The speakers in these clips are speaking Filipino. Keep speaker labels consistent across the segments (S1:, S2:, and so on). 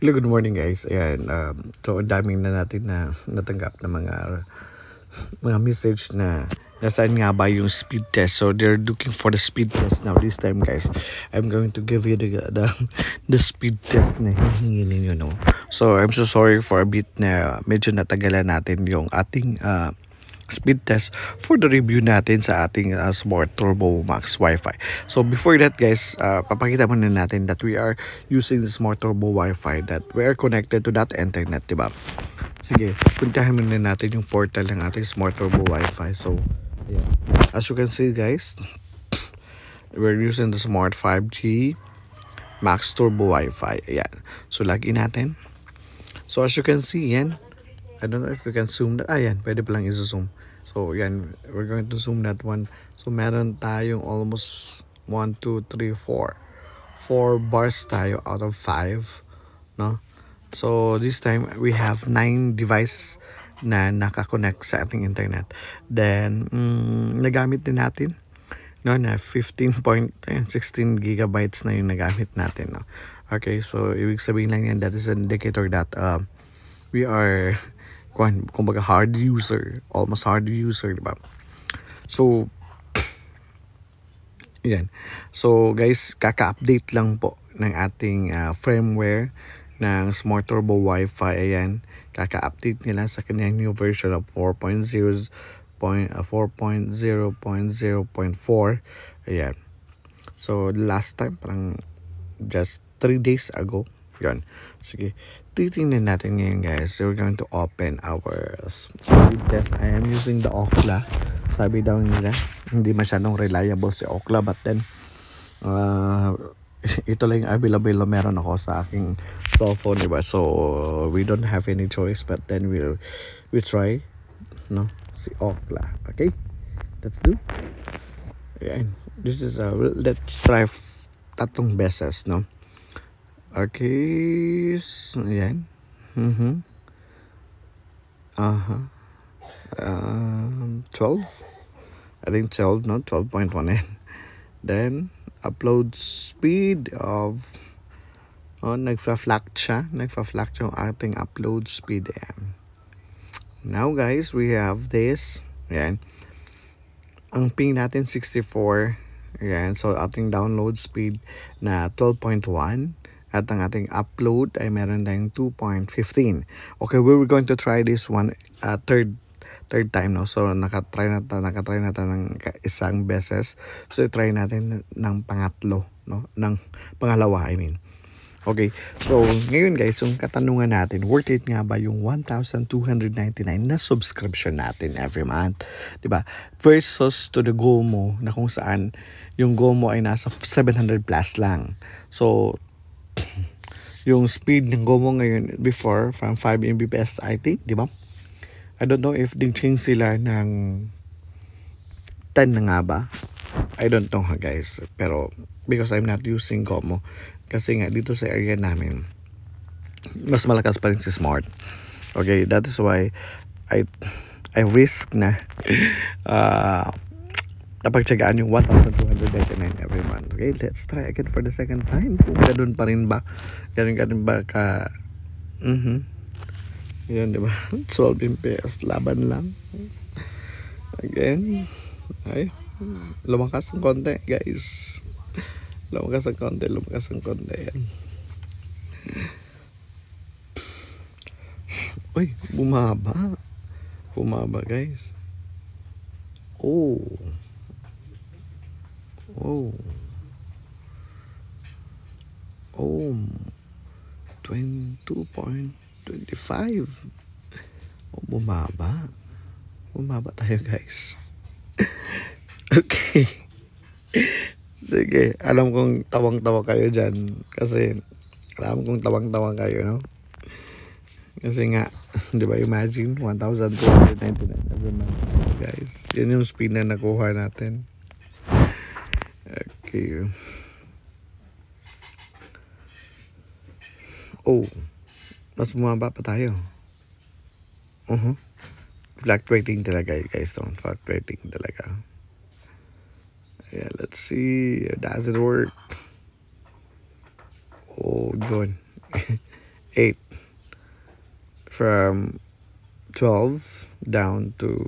S1: Hello, good morning guys. Ayan, so ang daming na natin na natanggap na mga message na nasaan nga ba yung speed test. So they're looking for the speed test now. This time guys, I'm going to give you the speed test na hihingi ninyo, no? So I'm so sorry for a bit na medyo natagalan natin yung ating speed test for the review natin sa ating Smart Turbo Max Wi-Fi. So before that guys, papakita muna natin that we are using the Smart Turbo Wi-Fi, that we are connected to that internet, diba? Sige, puntahan muna natin yung portal ng ating Smart Turbo Wi-Fi. So, ayan. As you can see guys, we're using the Smart 5G Max Turbo Wi-Fi. Ayan. So login natin. So as you can see, yan. I don't know if we can zoom that. Ayan, pwede palang i-zoom. So, yan. We're going to zoom that one. So, meron tayong almost 1, 2, 3, 4. 4 bars tayo out of 5. No? So, this time, we have 9 devices na nakakonect sa ating internet. Then, nagamit din natin, no, na 16 gigabytes na yung nagamit natin. No? Okay, so, ibig sabihin lang yan, that is an indicator that we are kumbaga hard user, almost hard user, diba? So yan. So guys, kaka-update lang po ng ating firmware ng Smart Turbo Wi-Fi. Ayan, kaka-update nila sa kanyang new version of 4.0.0.4. Ayan. So last time, parang just 3 days ago. Yan. Sige, titingnan natin ngayon guys. So we're going to open our speed test. I am using the Ookla. Sabi daw nila, hindi masyadong reliable si Ookla, but then ito lang yung available na meron ako sa aking cellphone, diba? So we don't have any choice, but then we try, no, si Ookla. Okay, let's do. Ayan. This is let's try tatlong beses, no. Okay, so, ayan. 12. I think 12, no? 12.1. Then, upload speed of... nagfa-flact siya. Nagfa-flact yung ating upload speed. Ayan. Now, guys, we have this. Ayan. Ang ping natin, 64. Ayan. So, ating download speed na 12.1. At ang ating upload ay meron tayong 2.15. Okay, we were going to try this one third time, no? So nakatry na ng isang beses. So try natin ng pangatlo, no? Ng pangalawa, I mean. Okay, so ngayon guys, yung katanungan natin, worth it nga ba yung 1,299 na subscription natin every month, diba? Versus to the GOMO, na kung saan yung GOMO ay nasa 700 plus lang. So yung speed ng GOMO ngayon before from 5 Mbps, I think, di ba? I don't know if din-change sila ng 10 na nga ba? I don't know guys. Pero because I'm not using GOMO, kasi nga dito sa area namin mas malakas pa rin si Smart. Okay, that is why I risk na napagtsagaan yung 1,299 every month. Okay, let's try again for the second time. Kung ganun pa rin ba? Ganun ba ka... Yan, diba? 12 MPS. Laban lang. Again. Ay, lumakas ang konti, guys. Lumakas ang konti. Yan. Uy, bumaba, guys. Oh, 22.25. Bumaba tayo guys. Okay, sige, alam kong tawang-tawa kayo dyan, kasi alam kong tawang-tawa kayo, no? Kasi nga, di ba, imagine 1,299 every month, guys. Yan yung speed na nakuha natin. Okay. Oh, mas bumaba pa tayo. Fluctuating talaga, guys. Fluctuating talaga. Yeah, let's see. Does it work? Oh, good. 8 from 12 down to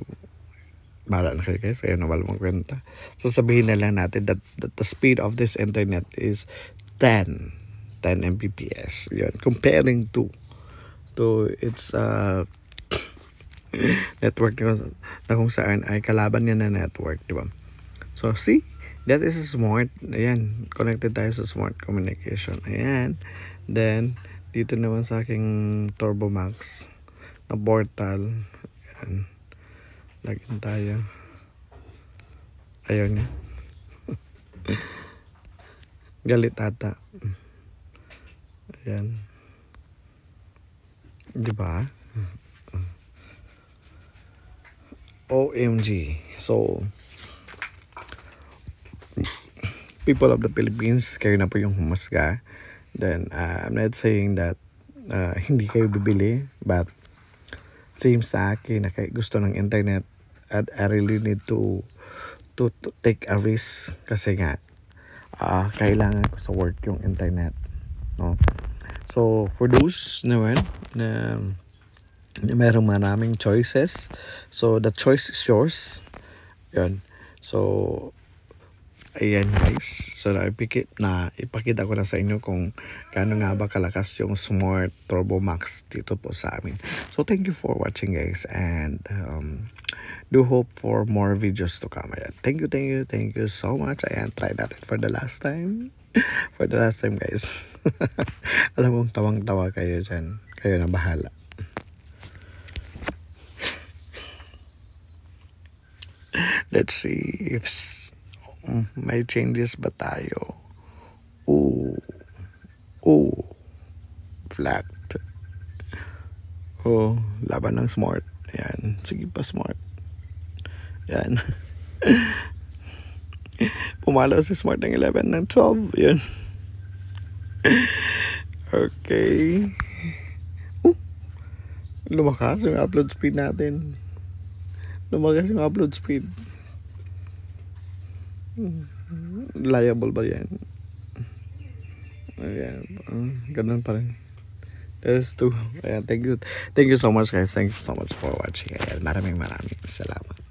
S1: bahala na kayo guys, kaya nawala mong kwenta. So sabihin na lang natin that the speed of this internet is 10 Mbps. Yun, comparing to its network na kung saan ay kalaban niya na network, di ba? So see, that is smart. Ayan, connected tayo sa smart communication. Ayan, then dito naman sa aking Turbo Max na portal. Ayan, lagyan tayo. Ayaw niya. Galit ata. Ayan, di ba? OMG. So people of the Philippines, kayo na po yung humusga. Then I'm not saying that hindi kayo bibili, but same sa akin na gusto ng internet, at I really need to take a risk kasi nga kailangan ko sa work yung internet, no? So for those naman na merong maraming choices, so the choice is yours. Yun. So ayan guys, so ipakita ko na sa inyo kung gaano nga ba kalakas yung Smart Turbo Max dito po sa amin. So thank you for watching guys, and do hope for more videos to come. Ayan. Thank you so much. Ayan, try natin for the last time. For the last time guys. Alam mong tawang-tawa kayo dyan, kayo na bahala. Let's see if may changes ba tayo. Flat. Laban ng Smart. Ayan, sige pa Smart. Ayan. Pumalo si Smart ng 11 ng 12. Ayan. Okay. Lumakas yung upload speed natin. Liable ba yan? Ayan, ganun pa rin. That's two. Ayan, thank you so much guys. Thank you so much for watching. Ayan, maraming salamat.